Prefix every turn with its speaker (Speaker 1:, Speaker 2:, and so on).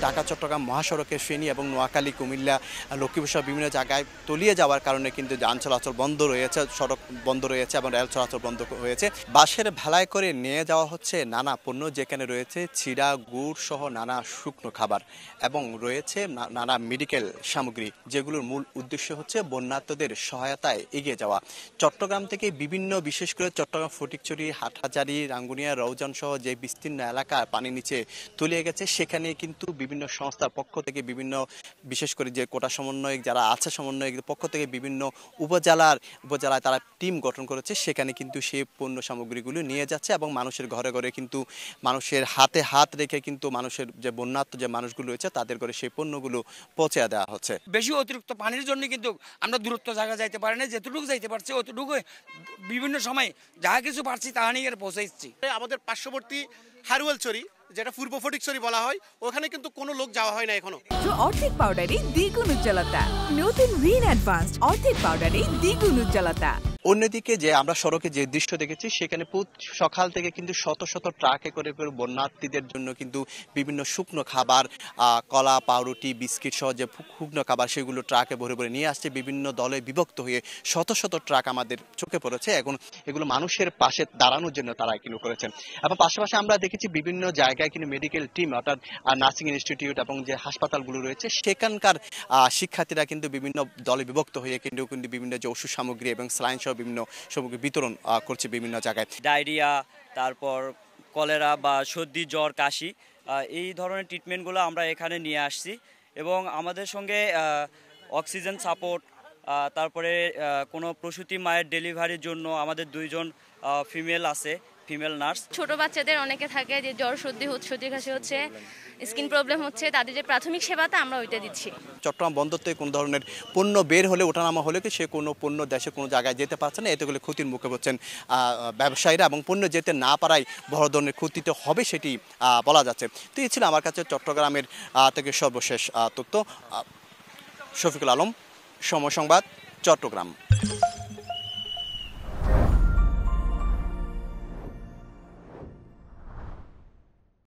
Speaker 1: ঢাকা চট্টগ্রাম মহাসড়কের ফেনী এবং নোয়াখালী কুমিল্লা লক্ষ্মীপুর সহ বিভিন্ন জায়গায় তলিয়ে যাওয়ার কারণে কিন্তু যান চলাচল বন্ধ রয়েছে, সড়ক বন্ধ রয়েছে এবং রেল চলাচল বন্ধ হয়েছে। বাসের ভেলায় করে নিয়ে যাওয়া হচ্ছে নানা পণ্য, যেখানে রয়েছে চিড়া, গুড় সহ নানা শুকনো খাবার এবং রয়েছে নানা মেডিকেল সামগ্রী, যেগুলোর মূল উদ্দেশ্য হচ্ছে বন্যার্তদের সহায়তায় এগিয়ে যাওয়া। চট্টগ্রাম থেকে বিভিন্ন, বিশেষ করে চট্টগ্রাম ফটিকছড়ি, হাটহাজারী, রাঙ্গুনিয়া, রৌজান সহ যে বিস্তীর্ণ এলাকা পানি নিচে তলিয়ে গেছে, সেখানে কিন্তু বিভিন্ন সংস্থার পক্ষ থেকে বিভিন্ন, বিশেষ করে যে কোটা সমন্বয়ক যারা আছে, সমন্বয়কের পক্ষ থেকে বিভিন্ন উপজেলায় তারা টিম গঠন করেছে। সেখানে কিন্তু সেই পণ্য সামগ্রীগুলো নিয়ে যাচ্ছে এবং মানুষের ঘরে ঘরে কিন্তু, মানুষের হাতে হাত রেখে কিন্তু মানুষের যে বন্যার্ত যে মানুষগুলো রয়েছে তাদের ঘরে সেই পণ্যগুলো পৌঁছে দেওয়া হচ্ছে।
Speaker 2: বেশি অতিরিক্ত পানির জন্য কিন্তু আমরা দূরত্ব জায়গা যাইতে পারি না, যেতটুকু যাইতে পারছি অতটুকু বিভিন্ন সময় যাহা কিছু পারছি তাহা নিয়ে পৌঁছাইছি।
Speaker 3: আমাদের পার্শ্ববর্তী হারুয়ালছড়ি, যেটা পূর্ব ফটিকছড়ি বলা হয়, ওখানে কিন্তু কোনো লোক যাওয়া হয় না এখনো।
Speaker 4: অর্ধেক পাউডারে দ্বিগুণ উজ্জ্বলতা, নতুন রিন অ্যাডভান্সড অর্ধেক পাউডারে দ্বিগুণ উজ্জ্বলতা।
Speaker 1: অন্যদিকে যে আমরা সড়কে যে দৃশ্য দেখেছি, সেখানে সকাল থেকে কিন্তু শত শত ট্রাকে করে করে বন্যার্থীদের জন্য কিন্তু বিভিন্ন শুকনো খাবার, কলা, পাউরুটি, বিস্কিট সহ যে শুকনো খাবার, সেগুলো ট্রাকে ভরে ভরে নিয়ে আসছে। বিভিন্ন দলে বিভক্ত হয়ে শত শত ট্রাক আমাদের চোখে পড়েছে। এখন এগুলো মানুষের পাশে দাঁড়ানোর জন্য তারা কিন্তু করেছেন। এবং পাশাপাশি আমরা দেখেছি বিভিন্ন জায়গায় কিন্তু মেডিকেল টিম, অর্থাৎ নার্সিং ইনস্টিটিউট এবং যে হাসপাতালগুলো রয়েছে, সেখানকার শিক্ষার্থীরা কিন্তু বিভিন্ন দলে বিভক্ত হয়ে কিন্তু বিভিন্ন যে ওষুধ সামগ্রী এবং স্যালাইন সহ বিভিন্ন সামগ্রী বিতরণ করছে বিভিন্ন জায়গায়।
Speaker 5: ডায়রিয়া, তারপর কলেরা বা সর্দি, জ্বর, কাশি, এই ধরনের ট্রিটমেন্টগুলো আমরা এখানে নিয়ে আসছি। এবং আমাদের সঙ্গে অক্সিজেন সাপোর্ট, তারপরে কোনো প্রসূতি মায়ের ডেলিভারির জন্য আমাদের 2 জন ফিমেল আছে, ফিমেল নার্স।
Speaker 6: ছোট বাচ্চাদের অনেকে থাকে যে জ্বর, সর্দি কাশি হচ্ছে, স্কিন প্রবলেম হচ্ছে, তাদের যে প্রাথমিক সেবাটা আমরা ওইটা দিচ্ছি।
Speaker 1: চট্টগ্রাম বন্দর থেকে কোনো ধরনের পণ্য বের হলে, ওঠানামা হলে কি সে কোনো পণ্য দেশে কোনো জায়গায় যেতে পারছে না। এতে করে ক্ষতির মুখে পড়ছেন ব্যবসায়ীরা এবং পণ্য যেতে না পারায় বড় ধরনের ক্ষতিতে হবে সেটি বলা যাচ্ছে। তো এই ছিল আমার কাছে চট্টগ্রামের থেকে সর্বশেষ তথ্য। শফিকুল আলম, সময় সংবাদ, চট্টগ্রাম।